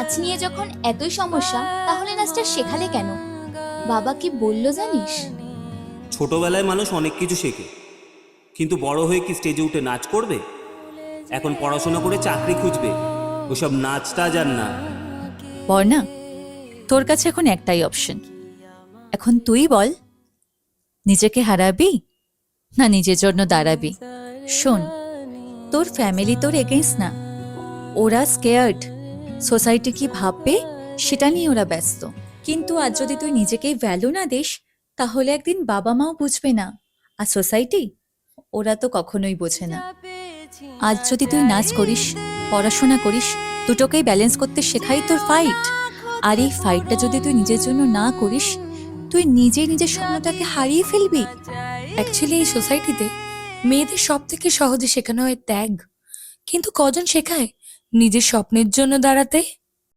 নাচ নিয়ে যখন এতই সমস্যা, তাহলে নাচটা শেখালে কেন? বাবা কি বললো জানিস? ছোটবেলায় মানুষ অনেক কিছু শেখে, কিন্তু বড় হয়ে কি স্টেজে উঠে নাচ করবে? এখন পড়াশোনা করে চাকরি খুঁজবে, ওসব নাচটা যান না। বর্ণা, তোর কাছে এখন একটাই অপশন। এখন তুই বল, নিজেকে হারাবি না নিজের জন্য দাঁড়াবি? শোন, তোর ফ্যামিলি তোর এগেইনস্ট না, ওরা স্কেয়ার্ড। সোসাইটি কি ভাববে সেটা নিয়ে ওরা ব্যস্ত। কিন্তু আজ যদি তুই নিজেকেই ভ্যালু না দিস, তাহলে একদিন বাবা মাও বুঝবে না, আর সোসাইটি, ওরা তো কখনোই বোঝে না। আজ যদি তুই নাচ করিস, পড়াশোনা করিস, দুটোকেই ব্যালেন্স করতে শেখাই তোর ফাইট। আর এই ফাইটটা যদি তুই নিজের জন্য না করিস, তুই নিজেই নিজের স্বপ্নটাকে হারিয়ে ফেলবি। অ্যাকচুয়ালি এই সোসাইটিতে মেয়েদের সব থেকে সহজে শেখানো হয় ত্যাগ, কিন্তু কজন শেখায় নিজের স্বপ্নের জন্য দাঁড়াতে?